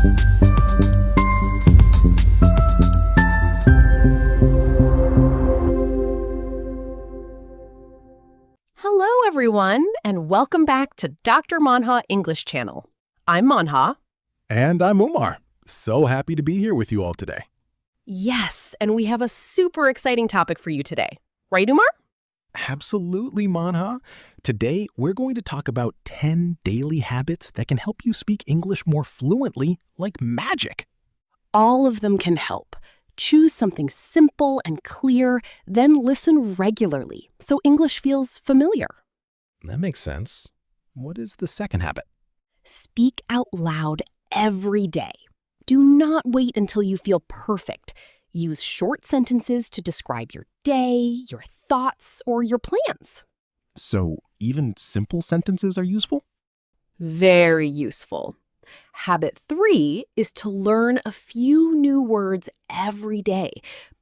Hello, everyone, and welcome back to Dr. Manha English Channel. I'm Manha. And I'm Umar. So happy to be here with you all today. Yes, and we have a super exciting topic for you today. Right, Umar? Absolutely, Manha. Today, we're going to talk about 10 daily habits that can help you speak English more fluently, like magic. All of them can help. Choose something simple and clear, then listen regularly so English feels familiar. That makes sense. What is the second habit? Speak out loud every day. Do not wait until you feel perfect. Use short sentences to describe your day, your thoughts, or your plans. So, even simple sentences are useful? Very useful. Habit 3 is to learn a few new words every day,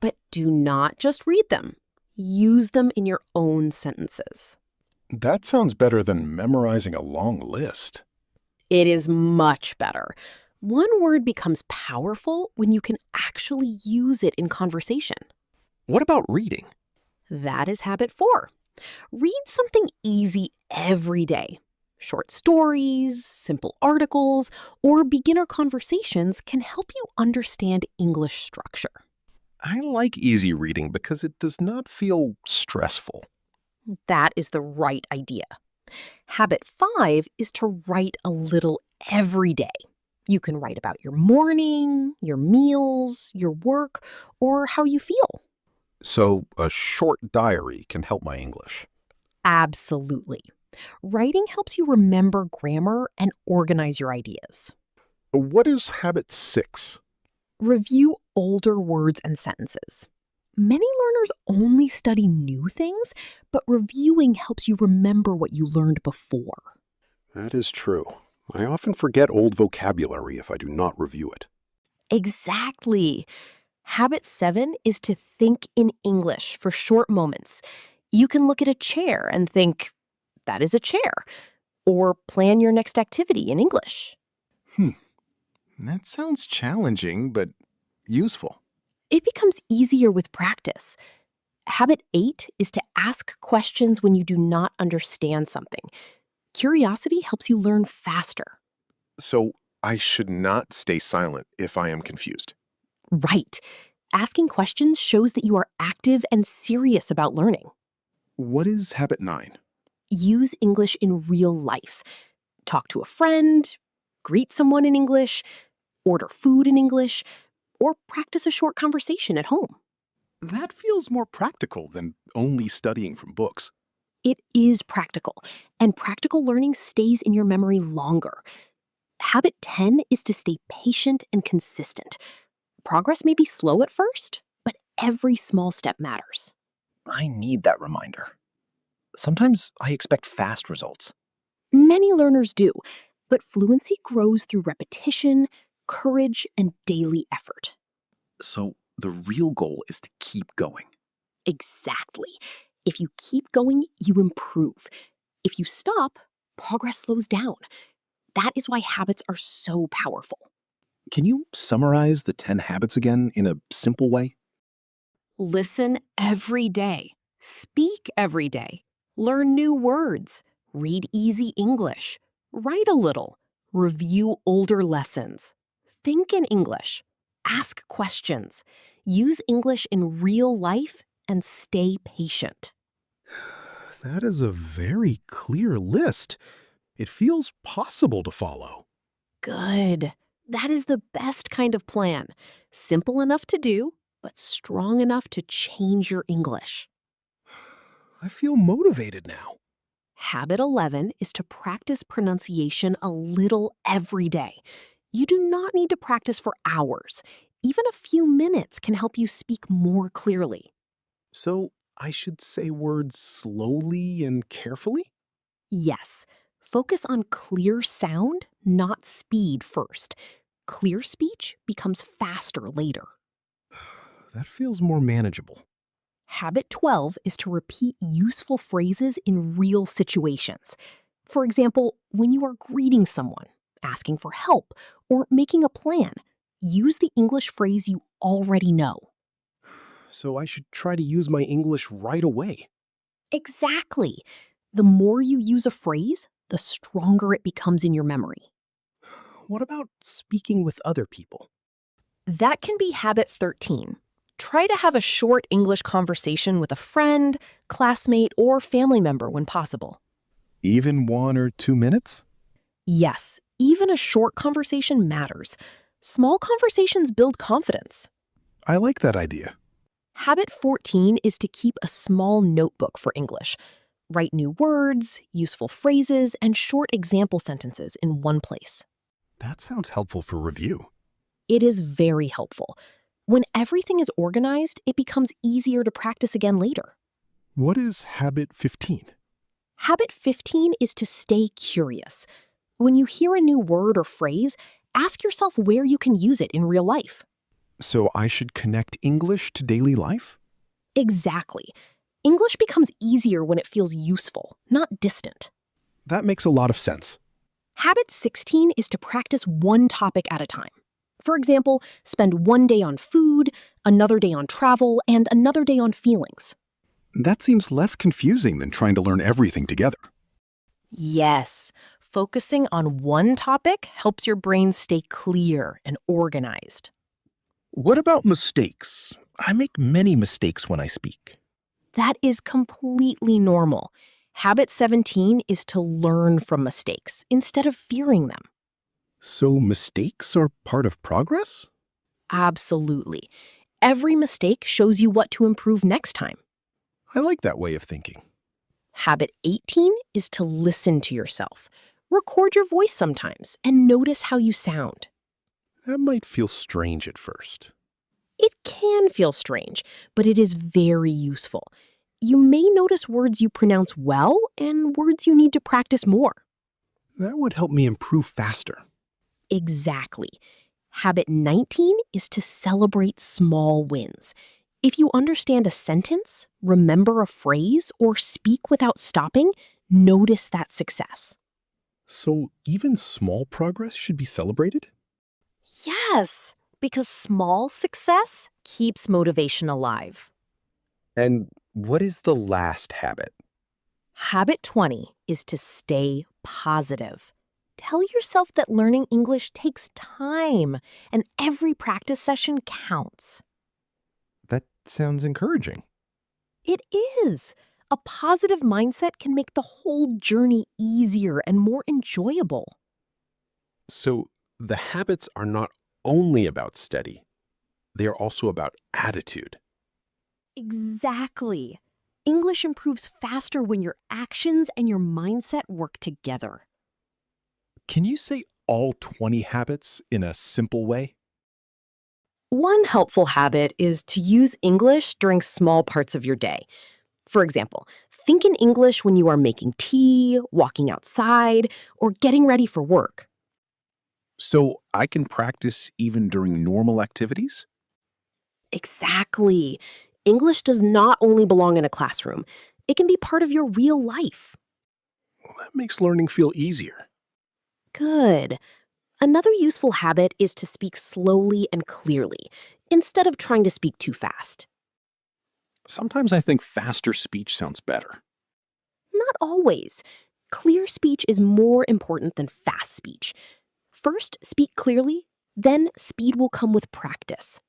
but do not just read them. Use them in your own sentences. That sounds better than memorizing a long list. It is much better. One word becomes powerful when you can actually use it in conversation. What about reading? That is habit 4. Read something easy every day. Short stories, simple articles, or beginner conversations can help you understand English structure. I like easy reading because it does not feel stressful. That is the right idea. Habit 5 is to write a little every day. You can write about your morning, your meals, your work, or how you feel. So a short diary can help my English. Absolutely. Writing helps you remember grammar and organize your ideas. What is habit 6? Review older words and sentences. Many learners only study new things, but reviewing helps you remember what you learned before. That is true. I often forget old vocabulary if I do not review it. Exactly. Habit 7 is to think in English for short moments. You can look at a chair and think, that is a chair, or plan your next activity in English. That sounds challenging, but useful. It becomes easier with practice. Habit 8 is to ask questions when you do not understand something. Curiosity helps you learn faster. So I should not stay silent if I am confused. Right. Asking questions shows that you are active and serious about learning. What is habit 9? Use English in real life. Talk to a friend, greet someone in English, order food in English, or practice a short conversation at home. That feels more practical than only studying from books. It is practical, and practical learning stays in your memory longer. Habit 10 is to stay patient and consistent. Progress may be slow at first, but every small step matters. I need that reminder. Sometimes I expect fast results. Many learners do, but fluency grows through repetition, courage, and daily effort. So the real goal is to keep going. Exactly. If you keep going, you improve. If you stop, progress slows down. That is why habits are so powerful. Can you summarize the 10 habits again in a simple way? Listen every day. Speak every day. Learn new words. Read easy English. Write a little. Review older lessons. Think in English. Ask questions. Use English in real life and stay patient. That is a very clear list. It feels possible to follow. Good. That is the best kind of plan. Simple enough to do, but strong enough to change your English. I feel motivated now. Habit 11 is to practice pronunciation a little every day. You do not need to practice for hours. Even a few minutes can help you speak more clearly. So I should say words slowly and carefully? Yes, focus on clear sound, not speed first. Clear speech becomes faster later. That feels more manageable. Habit 12 is to repeat useful phrases in real situations. For example, when you are greeting someone, asking for help, or making a plan. Use the English phrase you already know. So I should try to use my English right away. Exactly. The more you use a phrase, the stronger it becomes in your memory. What about speaking with other people? That can be habit 13. Try to have a short English conversation with a friend, classmate, or family member when possible. Even 1 or 2 minutes? Yes, even a short conversation matters. Small conversations build confidence. I like that idea. Habit 14 is to keep a small notebook for English. Write new words, useful phrases, and short example sentences in one place. That sounds helpful for review. It is very helpful. When everything is organized, it becomes easier to practice again later. What is habit 15? Habit 15 is to stay curious. When you hear a new word or phrase, ask yourself where you can use it in real life. So I should connect English to daily life? Exactly. English becomes easier when it feels useful, not distant. That makes a lot of sense. Habit 16 is to practice one topic at a time. For example, spend one day on food, another day on travel, and another day on feelings. That seems less confusing than trying to learn everything together. Yes, focusing on one topic helps your brain stay clear and organized. What about mistakes? I make many mistakes when I speak. That is completely normal. Habit 17 is to learn from mistakes instead of fearing them. So mistakes are part of progress? Absolutely. Every mistake shows you what to improve next time. I like that way of thinking. Habit 18 is to listen to yourself. Record your voice sometimes and notice how you sound. That might feel strange at first. It can feel strange, but it is very useful. You may notice words you pronounce well and words you need to practice more. That would help me improve faster. Exactly. Habit 19 is to celebrate small wins. If you understand a sentence, remember a phrase, or speak without stopping, notice that success. So even small progress should be celebrated? Yes, because small success keeps motivation alive. And what is the last habit? Habit 20 is to stay positive. Tell yourself that learning English takes time and every practice session counts. That sounds encouraging. It is. A positive mindset can make the whole journey easier and more enjoyable. So the habits are not only about study, they are also about attitude. Exactly. English improves faster when your actions and your mindset work together. Can you say all 20 habits in a simple way? One helpful habit is to use English during small parts of your day. For example, think in English when you are making tea, walking outside, or getting ready for work. So I can practice even during normal activities? Exactly. English does not only belong in a classroom, it can be part of your real life. Well, that makes learning feel easier. Good. Another useful habit is to speak slowly and clearly, instead of trying to speak too fast. Sometimes I think faster speech sounds better. Not always. Clear speech is more important than fast speech. First, speak clearly, then speed will come with practice.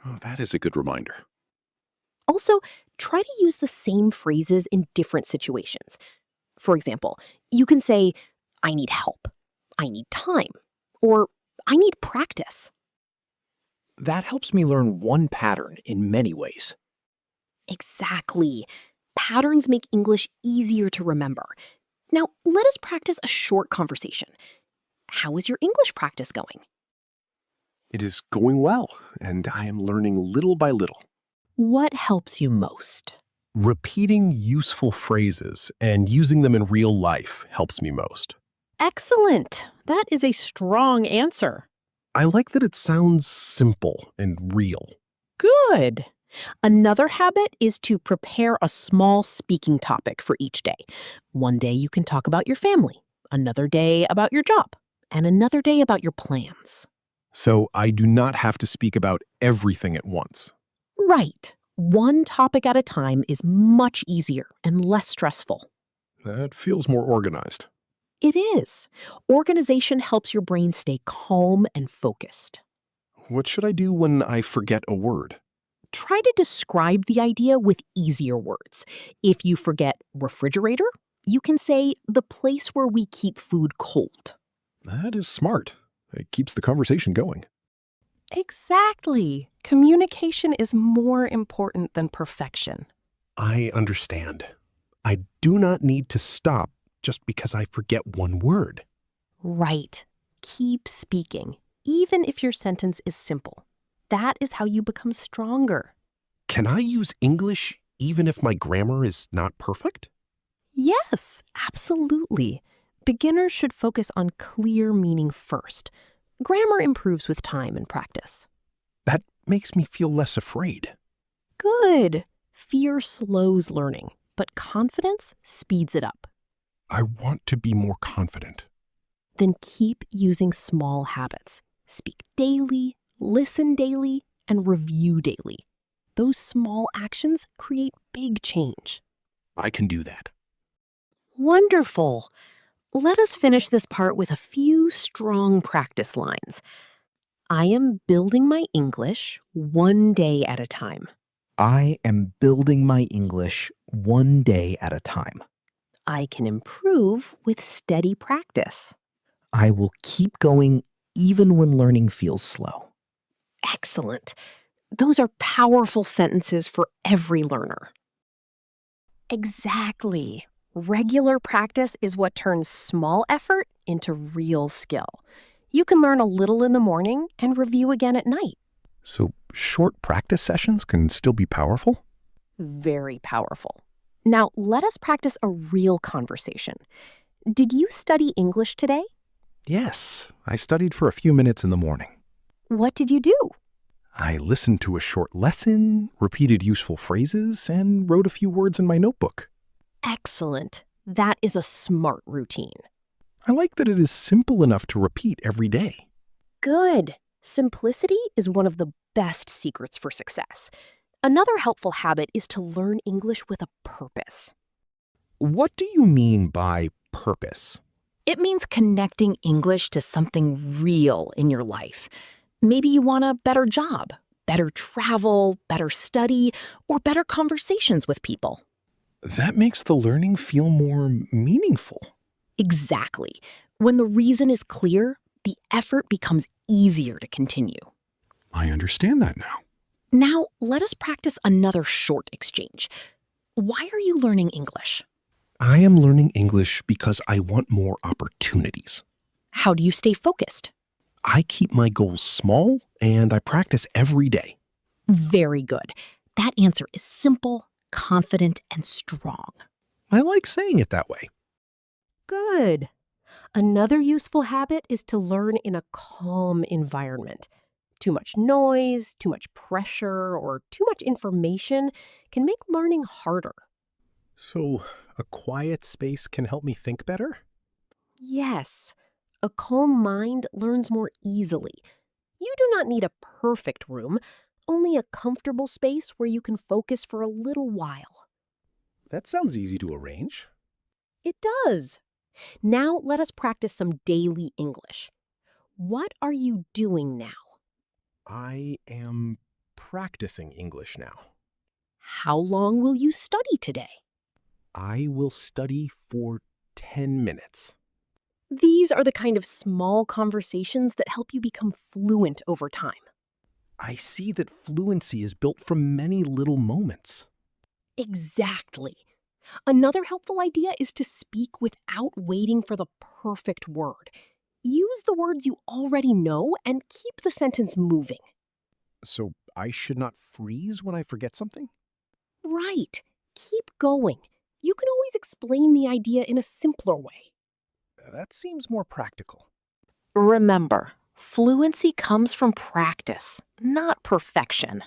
Oh, that is a good reminder. Also, try to use the same phrases in different situations. For example, you can say, I need help, I need time, or I need practice. That helps me learn one pattern in many ways. Exactly. Patterns make English easier to remember. Now, let us practice a short conversation. How is your English practice going? It is going well, and I am learning little by little. What helps you most? Repeating useful phrases and using them in real life helps me most. Excellent. That is a strong answer. I like that it sounds simple and real. Good. Another habit is to prepare a small speaking topic for each day. One day you can talk about your family, another day about your job, and another day about your plans. So I do not have to speak about everything at once. Right. One topic at a time is much easier and less stressful. That feels more organized. It is. Organization helps your brain stay calm and focused. What should I do when I forget a word? Try to describe the idea with easier words. If you forget refrigerator, you can say the place where we keep food cold. That is smart. It keeps the conversation going. Exactly. Communication is more important than perfection. I understand. I do not need to stop just because I forget one word. Right. Keep speaking, even if your sentence is simple. That is how you become stronger. Can I use English even if my grammar is not perfect? Yes, absolutely. Beginners should focus on clear meaning first. Grammar improves with time and practice. That makes me feel less afraid. Good. Fear slows learning, but confidence speeds it up. I want to be more confident. Then keep using small habits. Speak daily, listen daily, and review daily. Those small actions create big change. I can do that. Wonderful. Let us finish this part with a few strong practice lines. I am building my English one day at a time. I am building my English one day at a time. I can improve with steady practice. I will keep going even when learning feels slow. Excellent. Those are powerful sentences for every learner. Exactly. Regular practice is what turns small effort into real skill. You can learn a little in the morning and review again at night. So short practice sessions can still be powerful? Very powerful. Now, let us practice a real conversation. Did you study English today? Yes, I studied for a few minutes in the morning. What did you do? I listened to a short lesson, repeated useful phrases, and wrote a few words in my notebook. Excellent. That is a smart routine. I like that it is simple enough to repeat every day. Good. Simplicity is one of the best secrets for success. Another helpful habit is to learn English with a purpose. What do you mean by purpose? It means connecting English to something real in your life. Maybe you want a better job, better travel, better study, or better conversations with people. That makes the learning feel more meaningful. Exactly. When the reason is clear, the effort becomes easier to continue. I understand that now. Now, let us practice another short exchange. Why are you learning English? I am learning English because I want more opportunities. How do you stay focused? I keep my goals small and I practice every day. Very good. That answer is simple, confident, and strong. I like saying it that way. Good. Another useful habit is to learn in a calm environment. Too much noise, too much pressure, or too much information can make learning harder. So, a quiet space can help me think better? Yes, a calm mind learns more easily. You do not need a perfect room, only a comfortable space where you can focus for a little while. That sounds easy to arrange. It does. Now let us practice some daily English. What are you doing now? I am practicing English now. How long will you study today? I will study for 10 minutes. These are the kind of small conversations that help you become fluent over time. I see that fluency is built from many little moments. Exactly. Another helpful idea is to speak without waiting for the perfect word. Use the words you already know and keep the sentence moving. So I should not freeze when I forget something? Right. Keep going. You can always explain the idea in a simpler way. That seems more practical. Remember, fluency comes from practice, not perfection.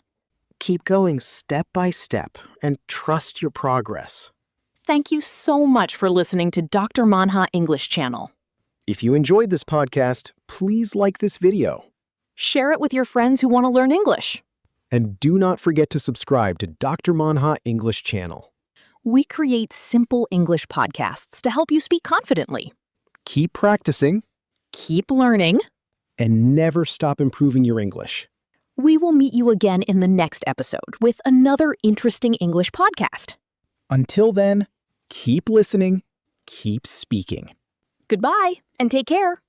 Keep going step by step and trust your progress. Thank you so much for listening to Dr. Manha English Channel. If you enjoyed this podcast, please like this video. Share it with your friends who want to learn English. And do not forget to subscribe to Dr. Manha English Channel. We create simple English podcasts to help you speak confidently. Keep practicing Keep learning. and never stop improving your English. We will meet you again in the next episode with another interesting English podcast. Until then, keep listening, keep speaking. Goodbye and take care.